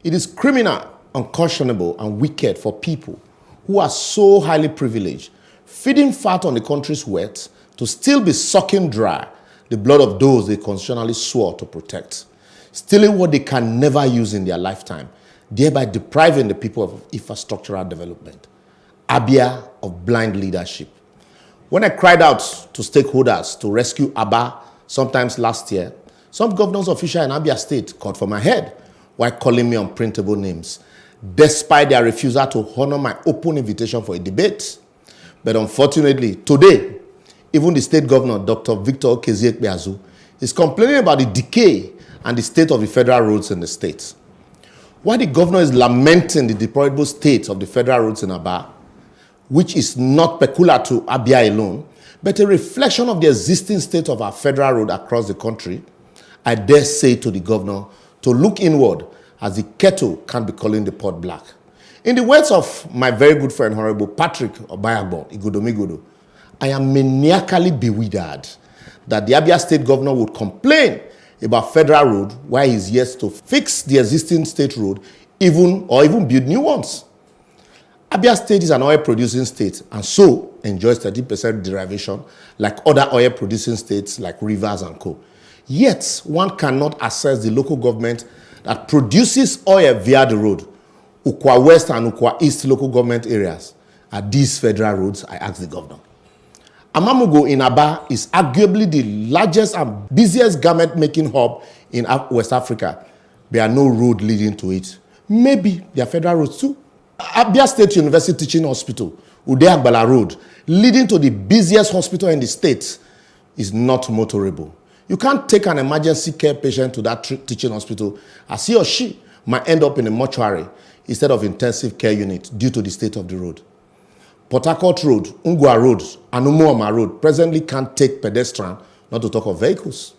It is criminal, unconscionable, and wicked for people who are so highly privileged, feeding fat on the country's wealth, to still be sucking dry the blood of those they constitutionally swore to protect, stealing what they can never use in their lifetime, thereby depriving the people of infrastructural development. Abia of blind leadership. When I cried out to stakeholders to rescue Aba sometimes last year, some governance official in Abia State called for my head while calling me unprintable names, despite their refusal to honor my open invitation for a debate. But unfortunately, today, even the state governor, Dr. Victor Okezie-Ikpeazu, is complaining about the decay and the state of the federal roads in the state. While the governor is lamenting the deplorable state of the federal roads in Aba, which is not peculiar to Abia alone, but a reflection of the existing state of our federal road across the country, I dare say to the governor to look inward, as the kettle can't be calling the pot black. In the words of my very good friend, Honorable Patrick Obayabo Igodomigodo, I am maniacally bewildered that the Abia State governor would complain about federal road while he's yet to fix the existing state road, even build new ones. Abia State is an oil-producing state and so enjoys 30% derivation like other oil-producing states like Rivers and Co. Yet, one cannot assess the local government that produces oil via the road. Ukwa West and Ukwa East local government areas are these federal roads, I asked the governor. Amamugo in Aba is arguably the largest and busiest garment-making hub in West Africa. There are no roads leading to it. Maybe there are federal roads too. Abia State University Teaching Hospital, Udeagbala Road, leading to the busiest hospital in the state, is not motorable. You can't take an emergency care patient to that teaching hospital as he or she might end up in a mortuary instead of intensive care unit due to the state of the road. Port Harcourt Road, Ungwa Road, and Umuoma Road presently can't take pedestrian, not to talk of vehicles.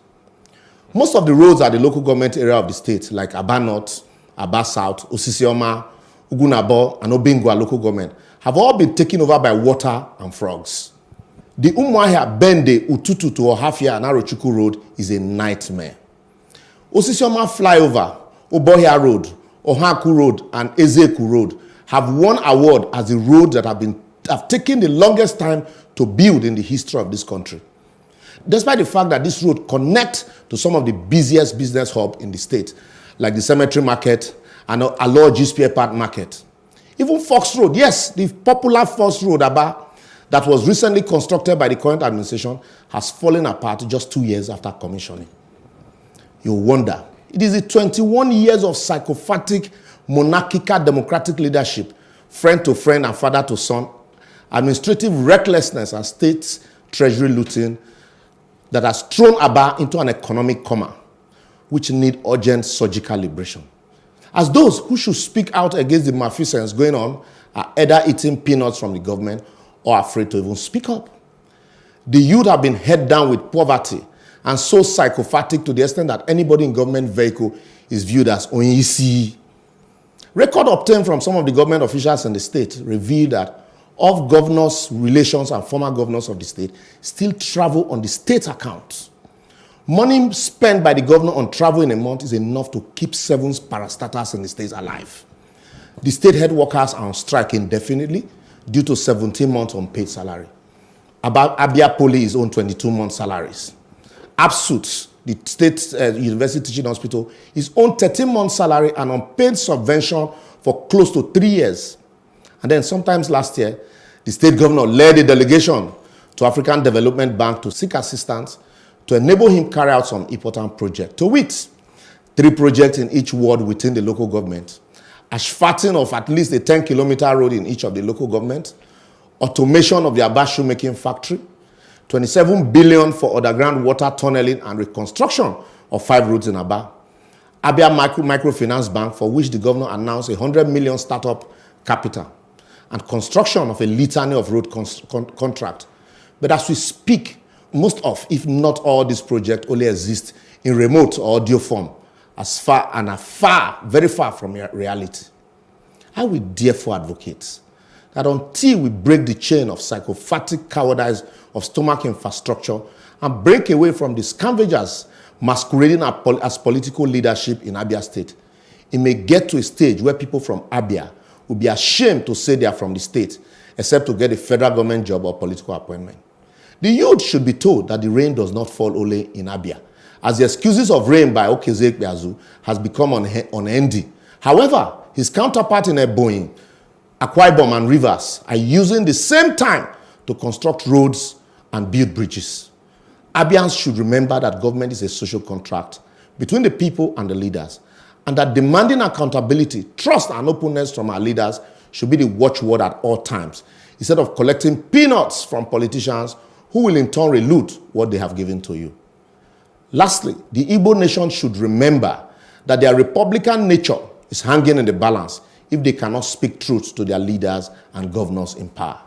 Most of the roads are the local government area of the state, like Aba North, Aba South, Osisioma, Ugunabo, and Obingwa local government, have all been taken over by water and frogs. The Umuahia, Bende, Ututu to Ohafia and Arochukwu Road is a nightmare. Osisioma Flyover, Obohia Road, Ohaku Road, and Ezeku Road have won award as the roads that have taken the longest time to build in the history of this country. Despite the fact that this road connects to some of the busiest business hubs in the state, like the Cemetery Market and Alo GSPA Park Market. Even Fox Road, yes, the popular Fox Road Aba that was recently constructed by the current administration has fallen apart just 2 years after commissioning. You wonder, it is the 21 years of psychopathic monarchical democratic leadership, friend to friend and father to son, administrative recklessness and state treasury looting that has thrown Aba into an economic coma, which need urgent surgical liberation. As those who should speak out against the malfeasance going on are either eating peanuts from the government or afraid to even speak up. The youth have been head down with poverty and so psychopathic to the extent that anybody in government vehicle is viewed as Onyisi. Record obtained from some of the government officials in the state reveal that of governors' relations and former governors of the state still travel on the state account. Money spent by the governor on travel in a month is enough to keep 7 parastatals in the state alive. The state head workers are on strike indefinitely due to 17 months unpaid salary. Abia Poly is on 22 months salaries. ABSUT, the state university teaching hospital, is on 13 months salary and unpaid subvention for close to 3 years. And then sometimes last year, the state governor led a delegation to African Development Bank to seek assistance to enable him carry out some important projects. To wit, 3 projects in each ward within the local government, asphalting of at least a 10-kilometer road in each of the local governments, automation of the Aba shoemaking factory, 27 billion for underground water tunneling and reconstruction of 5 roads in Aba, Abia Microfinance Bank, for which the governor announced 100 million startup capital, and construction of a litany of road contract. But as we speak, most of, if not all, these projects only exist in remote or audio form, very far from reality. I will therefore advocate that until we break the chain of psychopathic cowardice of stomach infrastructure and break away from the scavengers masquerading as political leadership in Abia State, it may get to a stage where people from Abia will be ashamed to say they are from the state, except to get a federal government job or political appointment. The youth should be told that the rain does not fall only in Abia, as the excuses of rain by Okezie Ikpeazu has become unending. However, his counterpart in Ebonyi, Akwa Ibom and Rivers are using the same time to construct roads and build bridges. Abians should remember that government is a social contract between the people and the leaders, and that demanding accountability, trust, and openness from our leaders should be the watchword at all times, instead of collecting peanuts from politicians who will in turn reloot what they have given to you. Lastly, the Igbo nation should remember that their republican nature is hanging in the balance if they cannot speak truth to their leaders and governors in power.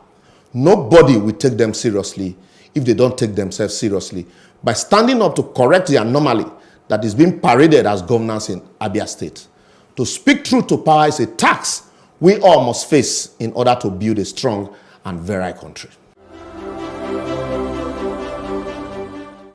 Nobody will take them seriously if they don't take themselves seriously by standing up to correct the anomaly that is being paraded as governance in Abia State. To speak truth to power is a tax we all must face in order to build a strong and virile country.